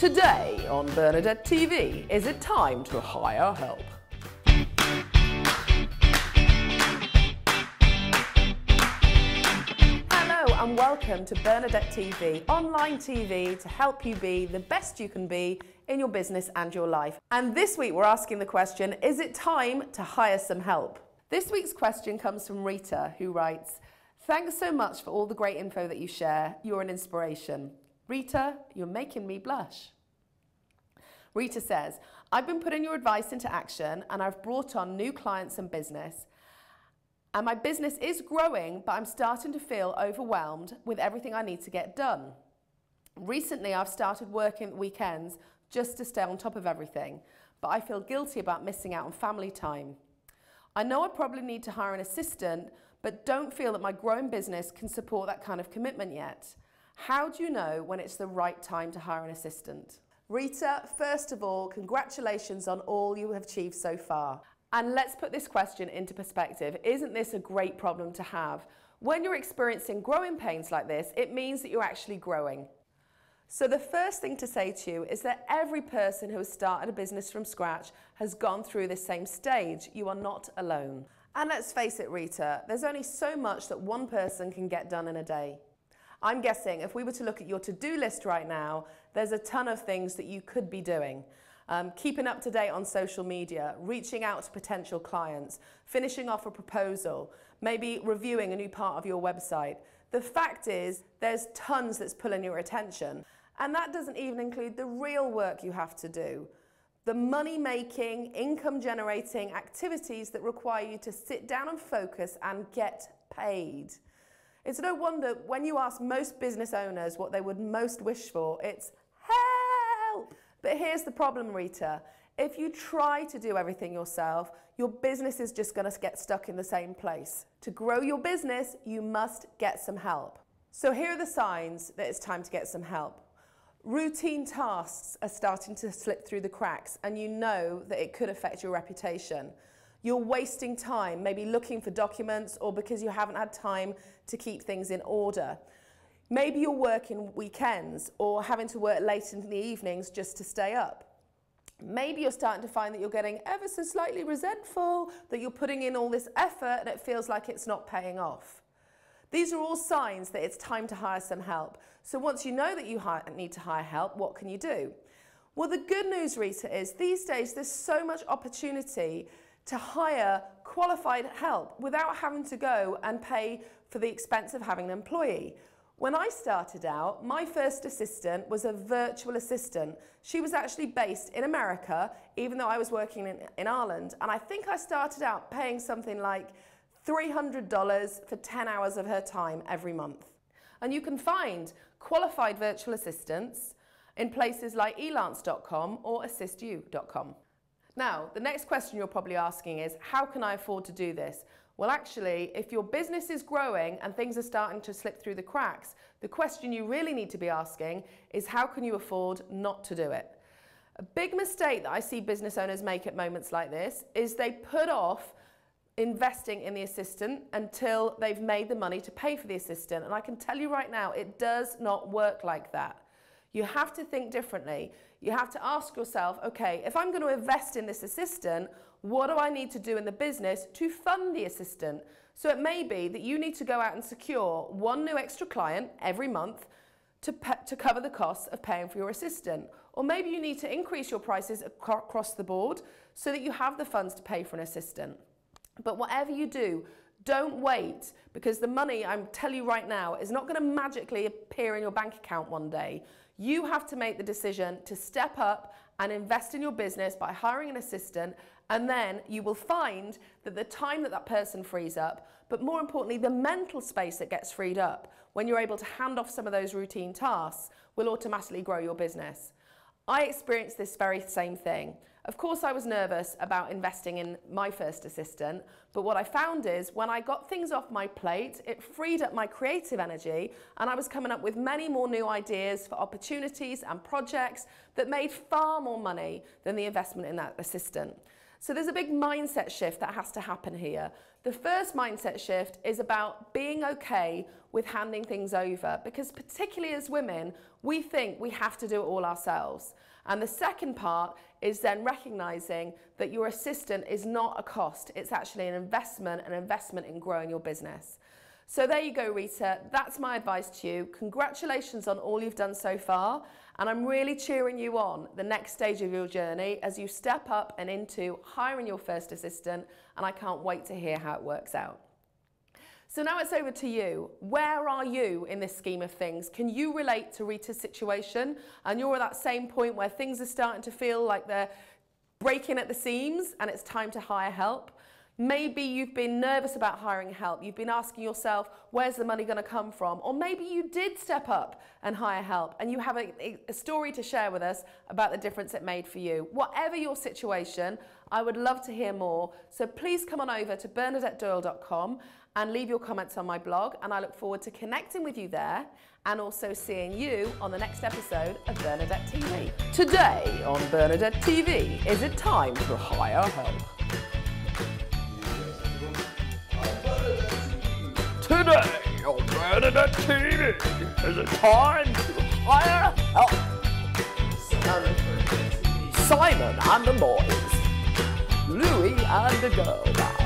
Today on Bernadette TV, is it time to hire help? Hello and welcome to Bernadette TV, online TV to help you be the best you can be in your business and your life. And this week we're asking the question, is it time to hire some help? This week's question comes from Rita, who writes, "Thanks so much for all the great info that you share. You're an inspiration." Rita, you're making me blush. Rita says, "I've been putting your advice into action and I've brought on new clients and business. And my business is growing, but I'm starting to feel overwhelmed with everything I need to get done. Recently, I've started working weekends just to stay on top of everything, but I feel guilty about missing out on family time. I know I probably need to hire an assistant, but don't feel that my growing business can support that kind of commitment yet. How do you know when it's the right time to hire an assistant?" Rita, first of all, congratulations on all you have achieved so far. And let's put this question into perspective. Isn't this a great problem to have? When you're experiencing growing pains like this, it means that you're actually growing. So the first thing to say to you is that every person who has started a business from scratch has gone through this same stage. You are not alone. And let's face it, Rita, there's only so much that one person can get done in a day. I'm guessing if we were to look at your to-do list right now, there's a ton of things that you could be doing. Keeping up to date on social media, reaching out to potential clients, finishing off a proposal, maybe reviewing a new part of your website. The fact is, there's tons that's pulling your attention. And that doesn't even include the real work you have to do. The money-making, income-generating activities that require you to sit down and focus and get paid. It's no wonder when you ask most business owners what they would most wish for, it's help. But here's the problem, Rita. If you try to do everything yourself, your business is just going to get stuck in the same place. To grow your business, you must get some help. So here are the signs that it's time to get some help. Routine tasks are starting to slip through the cracks, and you know that it could affect your reputation. You're wasting time, maybe looking for documents or because you haven't had time to keep things in order. Maybe you're working weekends or having to work late in the evenings just to stay up. Maybe you're starting to find that you're getting ever so slightly resentful, that you're putting in all this effort and it feels like it's not paying off. These are all signs that it's time to hire some help. So once you know that you need to hire help, what can you do? Well, the good news, Rita, is these days there's so much opportunity to hire qualified help without having to go and pay for the expense of having an employee. When I started out, my first assistant was a virtual assistant. She was actually based in America, even though I was working in Ireland. And I think I started out paying something like $300 for 10 hours of her time every month. And you can find qualified virtual assistants in places like elance.com or assistyou.com. Now, the next question you're probably asking is, how can I afford to do this? Well, actually, if your business is growing and things are starting to slip through the cracks, the question you really need to be asking is, how can you afford not to do it? A big mistake that I see business owners make at moments like this is they put off investing in the assistant until they've made the money to pay for the assistant. And I can tell you right now, it does not work like that. You have to think differently. You have to ask yourself, okay, if I'm going to invest in this assistant, what do I need to do in the business to fund the assistant? So it may be that you need to go out and secure one new extra client every month to cover the costs of paying for your assistant. Or maybe you need to increase your prices across the board so that you have the funds to pay for an assistant. But whatever you do, don't wait, because the money, I'm telling you right now, is not going to magically appear in your bank account one day. You have to make the decision to step up and invest in your business by hiring an assistant, and then you will find that the time that person frees up, but more importantly, the mental space that gets freed up when you're able to hand off some of those routine tasks will automatically grow your business. I experienced this very same thing. Of course, I was nervous about investing in my first assistant, but what I found is when I got things off my plate, it freed up my creative energy, and I was coming up with many more new ideas for opportunities and projects that made far more money than the investment in that assistant. So there's a big mindset shift that has to happen here. The first mindset shift is about being okay with handing things over, because particularly as women, we think we have to do it all ourselves. And the second part is then recognizing that your assistant is not a cost. It's actually an investment in growing your business. So there you go, Rita. That's my advice to you. Congratulations on all you've done so far. And I'm really cheering you on the next stage of your journey as you step up and into hiring your first assistant. And I can't wait to hear how it works out. So now it's over to you. Where are you in this scheme of things? Can you relate to Rita's situation? And you're at that same point where things are starting to feel like they're breaking at the seams and it's time to hire help. Maybe you've been nervous about hiring help. You've been asking yourself, where's the money going to come from? Or maybe you did step up and hire help and you have a story to share with us about the difference it made for you. Whatever your situation, I would love to hear more. So please come on over to bernadettedoyle.com and leave your comments on my blog, and I look forward to connecting with you there and also seeing you on the next episode of Bernadette TV. Today on Bernadette TV, is it time to hire help? Today on Bernadette TV, is it time to hire help? Simon and the boys, Louie and the girl.